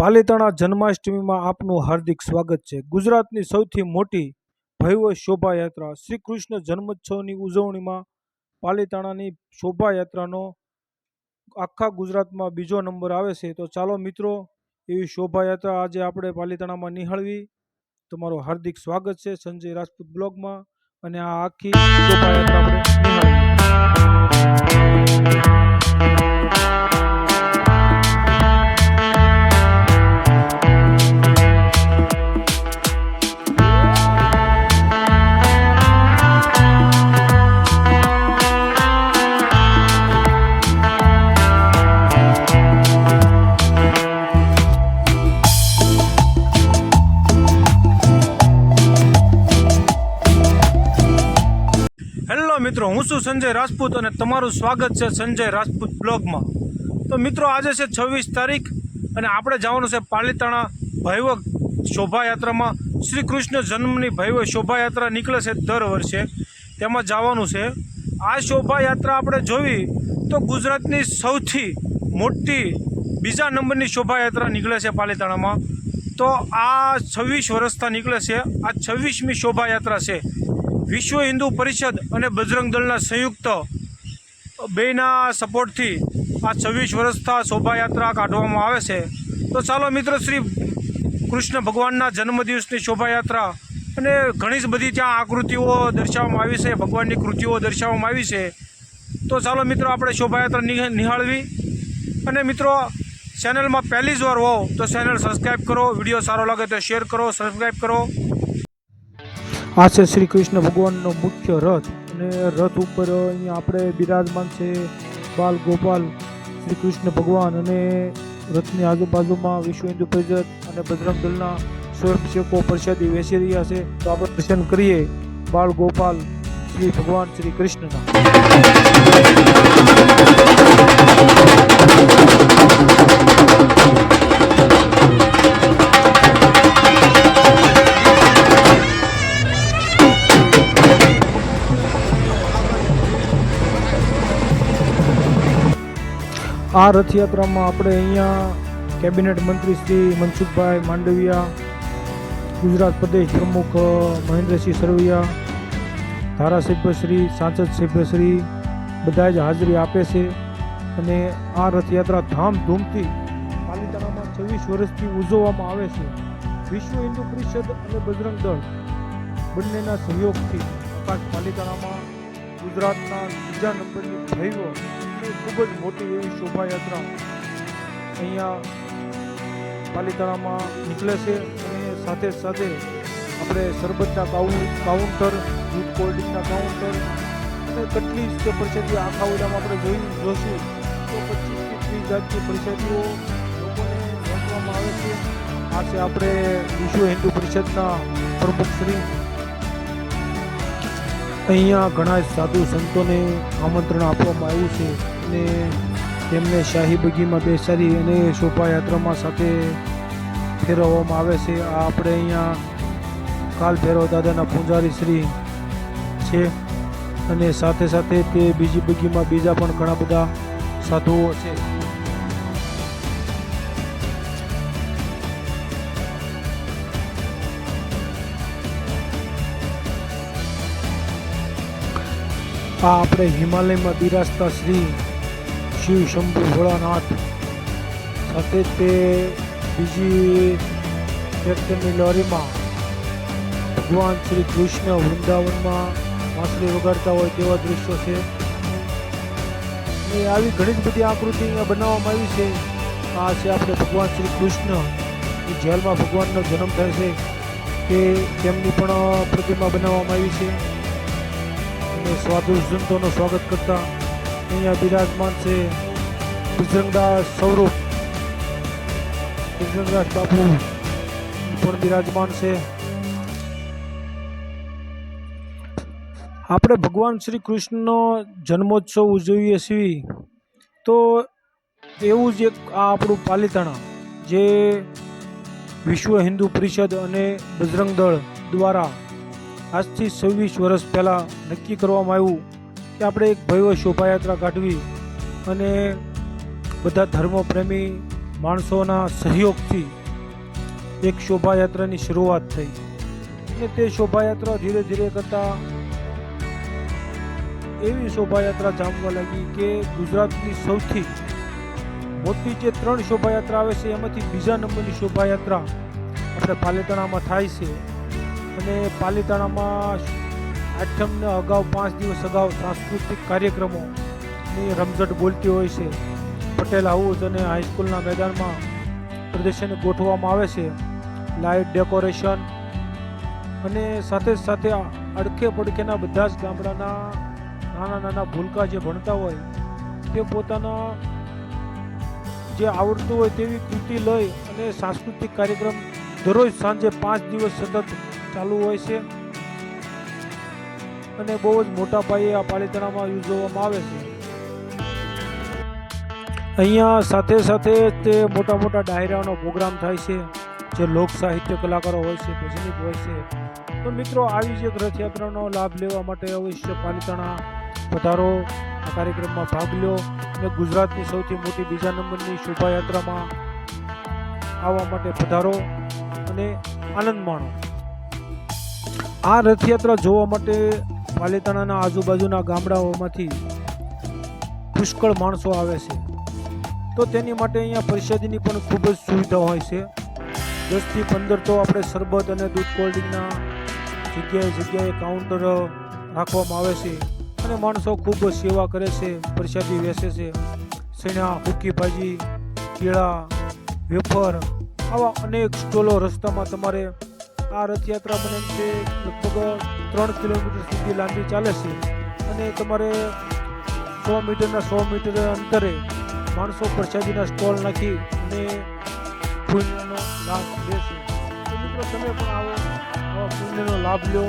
પાલીતાણા જન્માષ્ટમીમાં આપનું હાર્દિક સ્વાગત છે। ગુજરાતની સૌથી મોટી ભવ્ય શોભાયાત્રા શ્રી કૃષ્ણ જન્મોત્સવની ઉજવણીમાં પાલીતાણાની શોભાયાત્રાનો આખા ગુજરાતમાં બીજો નંબર આવે છે। તો ચાલો મિત્રો, એવી શોભાયાત્રા આજે આપણે પાલીતાણામાં નિહાળવી। તમારું હાર્દિક સ્વાગત છે સંજય રાજપૂત બ્લોગમાં, અને આ આખી શોભાયાત્રા આપણે નિહાળવી। હેલો મિત્રો, હું છું સંજય રાજપૂત અને તમારું સ્વાગત છે સંજય રાજપૂત બ્લોગમાં। તો મિત્રો, આજે છે 26 તારીખ અને આપણે જવાનું છે પાલીતાણા ભવ્ય શોભાયાત્રામાં। શ્રી કૃષ્ણ જન્મની ભવ્ય શોભાયાત્રા નીકળે છે દર વર્ષે, તેમાં જવાનું છે। આ શોભાયાત્રા આપણે જોવી તો ગુજરાતની સૌથી મોટી બીજા નંબરની શોભાયાત્રા નીકળે છે પાલીતાણામાં। તો આ 26 વર્ષથી નીકળે છે। આ 26મી શોભાયાત્રા છે। વિશ્વ હિન્દુ પરિષદ અને બજરંગ દળના સંયુક્ત બેના સપોર્ટથી આ 26 વર્ષથી શોભાયાત્રા કાઢવામાં આવે છે। તો ચાલો મિત્રો, શ્રી કૃષ્ણ ભગવાનના જન્મદિવસની શોભાયાત્રા અને ઘણી જ બધી ત્યાં આકૃતિઓ દર્શાવવામાં આવી છે, ભગવાનની કૃતિઓ દર્શાવવામાં આવી છે। તો ચાલો મિત્રો, આપણે શોભાયાત્રા નિહાળવી। અને મિત્રો, ચેનલમાં પહેલી જ વાર હો તો ચેનલ સબસ્ક્રાઈબ કરો, વિડીયો સારો લાગે તો શેર કરો, સબસ્ક્રાઈબ કરો। આ છે શ્રી કૃષ્ણ ભગવાનનો મુખ્ય રથ, અને રથ ઉપર અહીંયા આપણે બિરાજમાન છે બાલ ગોપાલ શ્રી કૃષ્ણ ભગવાન, અને રથની આજુબાજુમાં વિશ્વ હિન્દુ પરિષદ અને બજરંગ દળના સ્વયંસેવકો પ્રસાદી વેચી રહ્યા છે। તો આપણે દર્શન કરીએ બાલ ગોપાલ શ્રી ભગવાન શ્રી કૃષ્ણના। આ રથયાત્રામાં આપણે અહીંયા કેબિનેટ મંત્રી શ્રી મનસુખભાઈ માંડવિયા, ગુજરાત પ્રદેશ પ્રમુખ મહેન્દ્રસિંહ સરવૈયા, ધારાસભ્ય શ્રી, સાંસદ સભ્ય શ્રી બધા જ હાજરી આપે છે। અને આ રથયાત્રા ધામધૂમથી પાલીતાણામાં 26 વર્ષથી ઉજવવામાં આવે છે। વિશ્વ હિન્દુ પરિષદ અને બજરંગ દળ બંનેના સહયોગથી આકાશ પાલીતાણામાં ગુજરાતના બીજા નંબરની ભવ્ય ખૂબ જ મોટી એવી શોભાયાત્રા અહીંયા પાલીતાણામાં નીકળે છે। અને સાથે સાથે આપણે શરબતના કાઉન્ટર, દૂધ કોલ્ડ્રિંકના કાઉન્ટર અને કેટલી જ પ્રસાદી આખા ઓરડામાં આપણે જોશું તો 25 થી 30 જાતની પ્રસાદીઓ લોકોને વહેંચવામાં આવે છે। આ છે આપણે વિશ્વ હિન્દુ પરિષદના પ્રમુખ શ્રી। અહીંયા ઘણા સાધુ સંતોને આમંત્રણ આપવામાં આવ્યું છે અને તેમને શાહી બગીમાં બેસાડી અને શોભાયાત્રામાં સાથે ફેરવવામાં આવે છે। આ આપણે અહીંયા કાલ ભૈરવ દાદાના પૂજારી શ્રી છે, અને સાથે સાથે તે બીજી બગીમાં બીજા પણ ઘણા બધા સાધુઓ છે। આ આપણે હિમાલયમાં બિરાજતા શ્રી શિવ શંભુ ભોળાનાથ, સાથે તે બીજી ટ્રેક્ટરની લોરીમાં ભગવાન શ્રી કૃષ્ણ વૃંદાવનમાં વાંસળી વગાડતા હોય તેવા દૃશ્યો છે। અને આવી ઘણી જ બધી આકૃતિ અહીંયા બનાવવામાં આવી છે। આ છે આપણે ભગવાન શ્રી કૃષ્ણ જેલમાં ભગવાનનો જન્મ થાય છે કે તેમની પણ પ્રતિમા બનાવવામાં આવી છે। અને સાધુ સંતોનું સ્વાગત કરતા અહીંયા બિરાજમાન છે બજરંગદાસ સ્વરૂપ, બજરંગદાસ બાપુ પણ બિરાજમાન છે। આપણે ભગવાન શ્રી કૃષ્ણનો જન્મોત્સવ ઉજવીએ છીએ તો એવું જ એક આ આપણું પાલીતાણા, જે વિશ્વ હિન્દુ પરિષદ અને બજરંગ દળ દ્વારા આજથી 26 વર્ષ પહેલાં નક્કી કરવામાં આવ્યું કે આપણે એક ભવ્ય શોભાયાત્રા કાઢવી અને બધા ધર્મપ્રેમી માણસોના સહયોગથી એક શોભાયાત્રાની શરૂઆત થઈ અને તે શોભાયાત્રા ધીરે ધીરે કરતાં એવી શોભાયાત્રા જામવા લાગી કે ગુજરાતની સૌથી મોટી જે 3 શોભાયાત્રા આવે છે એમાંથી બીજા નંબરની શોભાયાત્રા આપણે પાલિતાણામાં થાય છે. અને પાલિતાણામાં આઠમને અગાઉ 5 દિવસ અગાઉ સાંસ્કૃતિક કાર્યક્રમોની રમઝટ બોલતી હોય છે. પટેલ હાઉસ અને હાઈસ્કૂલના મેદાનમાં પ્રદર્શન ગોઠવવામાં આવે છે. લાઇટ ડેકોરેશન અને સાથે સાથે અડખે પડખેના બધા જ ગામડાના નાના નાના ભૂલકા જે ભણતા હોય તે પોતાના જે આવડતું હોય તેવી કૃતિ લઈ અને સાંસ્કૃતિક કાર્યક્રમ દરરોજ સાંજે 5 દિવસ સતત ચાલુ હોય છે અને બહુ જ મોટા પાયે આ પાલિતાણામાં યોજવામાં આવે છે. અહીંયા સાથે સાથે તે મોટા મોટા ડાયરાનો પ્રોગ્રામ થાય છે, જે લોક સાહિત્ય કલાકારો હોય છે, ભજનીક હોય છે. તો મિત્રો, આવી જ એક રથયાત્રાનો લાભ લેવા માટે અવશ્ય પાલિતાણા પધારો, આ કાર્યક્રમમાં ભાગ લો અને ગુજરાતની સૌથી મોટી બીજા નંબરની શોભાયાત્રામાં આવવા માટે પધારો અને આનંદ માણો. આ રથયાત્રા જોવા માટે પાલિતાણાના આજુબાજુના ગામડાઓમાંથી પુષ્કળ માણસો આવે છે. તો તેની માટે અહીંયા પ્રસાદીની પણ ખૂબ જ સુવિધા હોય છે. 10 થી 15 તો આપણે શરબત અને દૂધ કોલ્ડ્રિંકના જગ્યાએ કાઉન્ટર રાખવામાં આવે છે અને માણસો ખૂબ સેવા કરે છે, પ્રસાદી વેચે છે. સૈણા, હુકી ભાજી, કેળા, વેફર, આવા અનેક સ્ટોલો રસ્તામાં તમારે આ રથયાત્રા બને છે. લગભગ 3 કિલોમીટર સુધી લાંબી ચાલે છે અને તમારે 100 મીટરના 100 મીટર અંતરે માણસો પ્રસાદીના સ્ટોલ નાખી અને પુણ્યનો લાભ લે છે. તો મિત્રો, તમે પણ આવો પુણ્યનો લાભ લો.